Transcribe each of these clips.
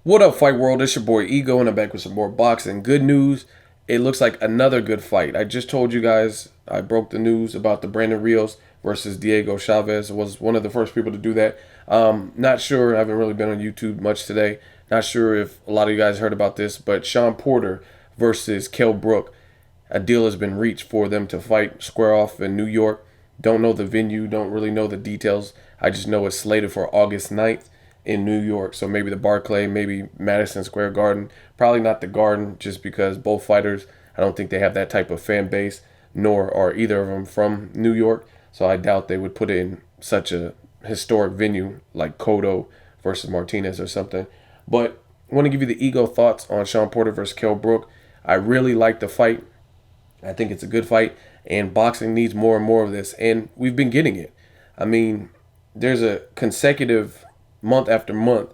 What up, Fight World? It's your boy Ego, and I'm back with some more boxing. Good news. It looks like another good fight. I just told you guys I broke the news about the Brandon Rios versus Diego Chavez. Was one of the first people to do that. Not sure. I haven't really been on YouTube much today. Not sure if a lot of you guys heard about this, but Shawn Porter versus Kell Brook. A deal has been reached for them to fight square off in New York. Don't know the venue. Don't really know the details. I just know it's slated for August 9th in New York. So maybe the Barclay, maybe Madison Square Garden. Probably not the Garden, just because both fighters, I don't think they have that type of fan base, nor are either of them from New York. So I doubt they would put it in such a historic venue like Cotto versus Martinez or something. But I want to give you the ego thoughts on Shawn Porter versus Kell Brook. I really like the fight. I think it's a good fight, and boxing needs more and more of this, and we've been getting it. I mean, there's a consecutive month after month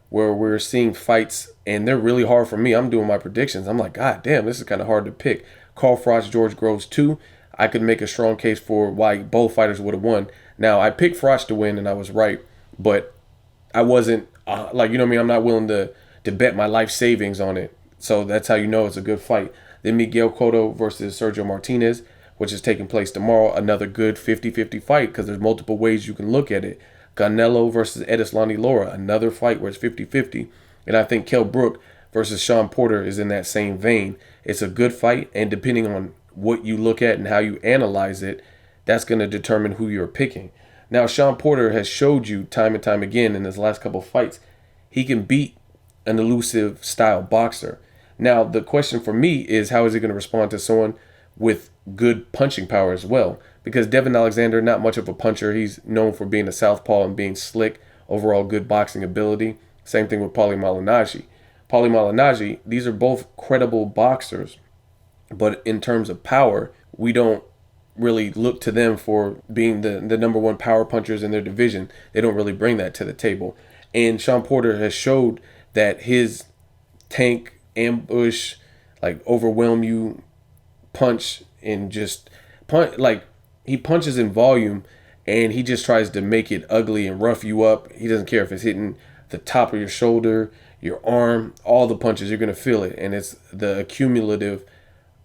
where we're seeing fights, and they're really hard for me. I'm doing my predictions. I'm like, God damn, this is kind of hard to pick. Carl Froch, George Groves 2. I could make a strong case for why both fighters would have won. Now, I picked Froch to win, and I was right, but I wasn't, you know what I mean? I'm not willing to bet my life savings on it. So that's how you know it's a good fight. Then Miguel Cotto versus Sergio Martinez, which is taking place tomorrow. Another good 50-50 fight because there's multiple ways you can look at it. Canelo versus Edislani Lara, another fight where it's 50-50. And I think Kell Brook versus Shawn Porter is in that same vein. It's a good fight, and depending on what you look at and how you analyze it, that's going to determine who you're picking. Now, Shawn Porter has showed you time and time again in his last couple of fights, he can beat an elusive style boxer. Now, the question for me is, how is he going to respond to someone with good punching power as well? Because Devin Alexander, not much of a puncher. He's known for being a southpaw and being slick, overall good boxing ability. Same thing with Paulie Malignaggi. Paulie Malignaggi, these are both credible boxers, but in terms of power, we don't really look to them for being the number one power punchers in their division. They don't really bring that to the table. And Shawn Porter has showed that his tank, ambush, like overwhelm you punch, and just punch, like he punches in volume, and he just tries to make it ugly and rough you up. He doesn't care if it's hitting the top of your shoulder, your arm, all the punches, you're going to feel it. And it's the accumulative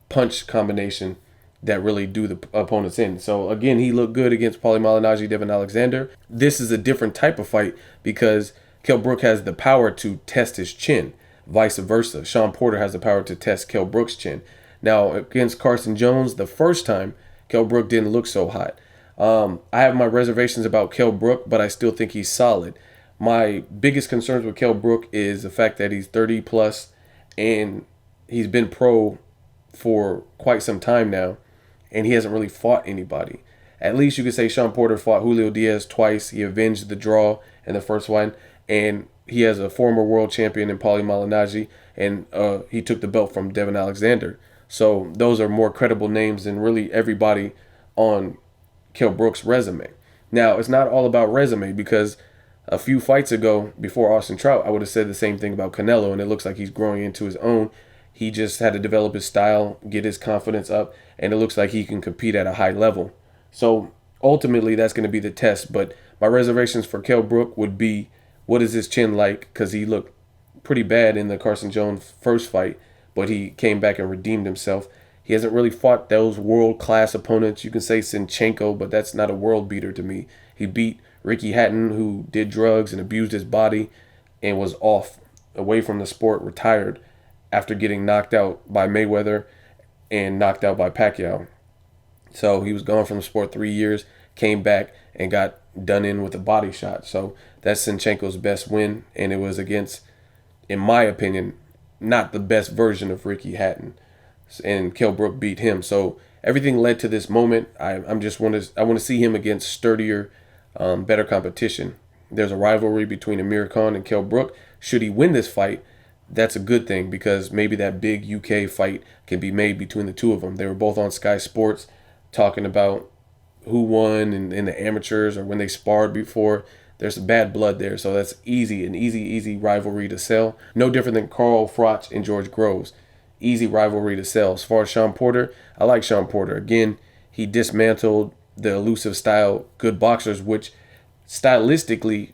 punch combination that really do the opponents in. So again, he looked good against Paulie Malignaggi, Devin Alexander. This is a different type of fight because Kell Brook has the power to test his chin. Vice versa, Shawn Porter has the power to test Kell Brook's chin. Now, against Carson Jones, the first time, Kell Brook didn't look so hot. I have my reservations about Kell Brook, but I still think he's solid. My biggest concerns with Kell Brook is the fact that he's 30 plus, and he's been pro for quite some time now, and he hasn't really fought anybody. At least you could say Shawn Porter fought Julio Diaz twice. He avenged the draw in the first one, and he has a former world champion in Paulie Malignaggi, and he took the belt from Devin Alexander. So those are more credible names than really everybody on Kell Brook's resume. Now, it's not all about resume, because a few fights ago, before Austin Trout, I would have said the same thing about Canelo, and it looks like he's growing into his own. He just had to develop his style, get his confidence up, and it looks like he can compete at a high level. So ultimately, that's going to be the test. But my reservations for Kell Brook would be, what is his chin like? Because he looked pretty bad in the Carson Jones first fight, but he came back and redeemed himself. He hasn't really fought those world-class opponents. You can say Sinchenko, but that's not a world beater to me. He beat Ricky Hatton, who did drugs and abused his body and was off, away from the sport, retired after getting knocked out by Mayweather and knocked out by Pacquiao. So he was gone from the sport 3 years, came back and got done in with a body shot. So that's Sinchenko's best win, and it was against, in my opinion, not the best version of Ricky Hatton. And Kell Brook beat him. So everything led to this moment. I want to see him against sturdier, better competition. There's a rivalry between Amir Khan and Kell Brook. Should he win this fight, that's a good thing, because maybe that big UK fight can be made between the two of them. They were both on Sky Sports talking about who won in the amateurs or when they sparred before. There's some bad blood there, so that's an easy rivalry to sell. No different than Carl Froch and George Groves. Easy rivalry to sell. As far as Shawn Porter, I like Shawn Porter. Again, he dismantled the elusive style good boxers, which stylistically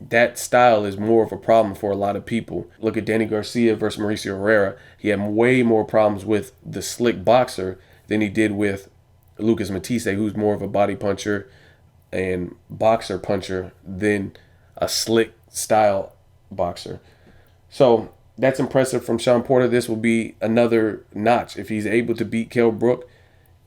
that style is more of a problem for a lot of people. Look at Danny Garcia versus Mauricio Herrera. He had way more problems with the slick boxer than he did with Lucas Matisse, who's more of a body puncher and boxer puncher than a slick style boxer. So that's impressive from Shawn Porter. This will be another notch. If he's able to beat Kell Brook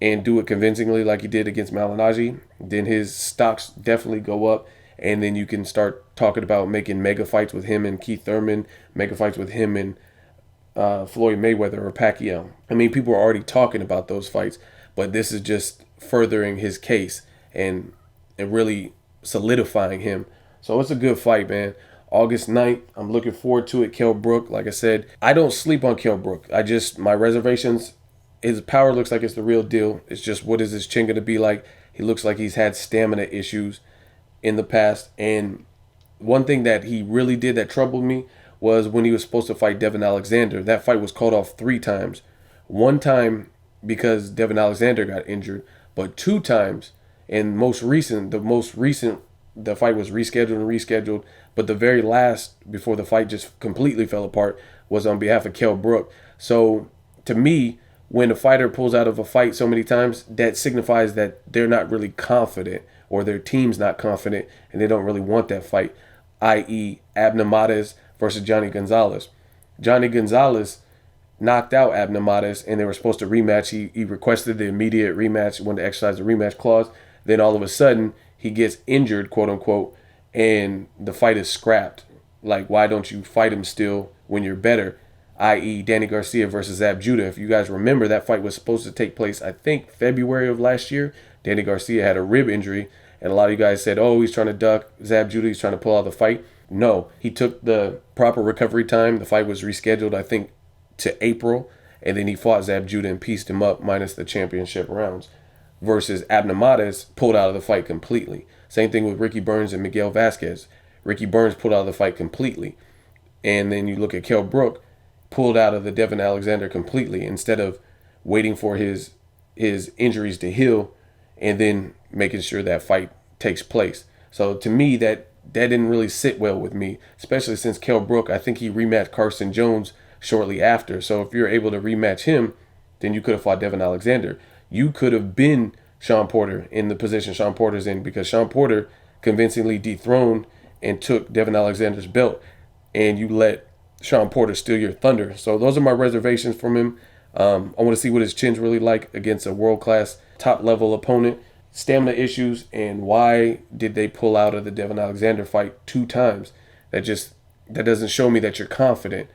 and do it convincingly like he did against Malignaggi, then his stocks definitely go up. And then you can start talking about making mega fights with him and Keith Thurman, mega fights with him and Floyd Mayweather or Pacquiao. I mean, people are already talking about those fights, but this is just furthering his case and really solidifying him. So it's a good fight, man. August 9th, I'm looking forward to it. Kell Brook, like I said, I don't sleep on Kell Brook. My reservations, his power looks like it's the real deal. It's just, what is his chin going to be like? He looks like he's had stamina issues in the past. And one thing that he really did that troubled me was when he was supposed to fight Devin Alexander. That fight was called off 3 times. 1 time because Devin Alexander got injured, but 2 times. And the most recent, the fight was rescheduled. But the very last, before the fight just completely fell apart, was on behalf of Kell Brook. So to me, when a fighter pulls out of a fight so many times, that signifies that they're not really confident, or their team's not confident, and they don't really want that fight, i.e. Abner Mares versus Johnny Gonzalez. Johnny Gonzalez knocked out Abner Mares, and they were supposed to rematch. He requested the immediate rematch, wanted to exercise the rematch clause. Then all of a sudden, he gets injured, quote unquote, and the fight is scrapped. Like, why don't you fight him still when you're better? I.e. Danny Garcia versus Zab Judah. If you guys remember, that fight was supposed to take place, I think, February of last year. Danny Garcia had a rib injury, and a lot of you guys said, oh, he's trying to duck Zab Judah, he's trying to pull out the fight. No, he took the proper recovery time. The fight was rescheduled, I think, to April, and then he fought Zab Judah and pieced him up minus the championship rounds. Versus Abner Mares pulled out of the fight completely. Same thing with Ricky Burns and Miguel Vasquez. Ricky Burns pulled out of the fight completely. And then you look at Kell Brook, pulled out of the Devin Alexander completely, instead of waiting for his injuries to heal and then making sure that fight takes place. So to me, that didn't really sit well with me, especially since Kell Brook, I think he rematched Carson Jones shortly after. So if you're able to rematch him, then you could have fought Devin Alexander. You could have been Shawn Porter in the position Shawn Porter's in, because Shawn Porter convincingly dethroned and took Devin Alexander's belt, and you let Shawn Porter steal your thunder. So those are my reservations from him. I want to see what his chin's really like against a world-class, top-level opponent. Stamina issues, and why did they pull out of the Devin Alexander fight 2 times? That doesn't show me that you're confident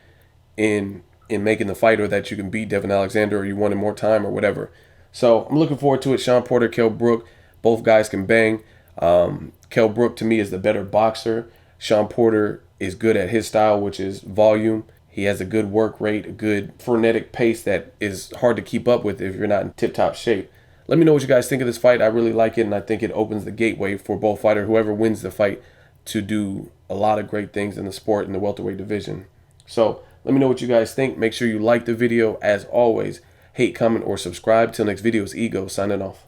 in making the fight, or that you can beat Devin Alexander, or you wanted more time, or whatever. So I'm looking forward to it. Shawn Porter, Kell Brook, both guys can bang. Kell Brook, to me, is the better boxer. Shawn Porter is good at his style, which is volume. He has a good work rate, a good frenetic pace that is hard to keep up with if you're not in tip-top shape. Let me know what you guys think of this fight. I really like it, and I think it opens the gateway for both fighters, whoever wins the fight, to do a lot of great things in the sport in the welterweight division. So let me know what you guys think. Make sure you like the video. As always, hate, comment, or subscribe. Till next video, it's Ego signing off.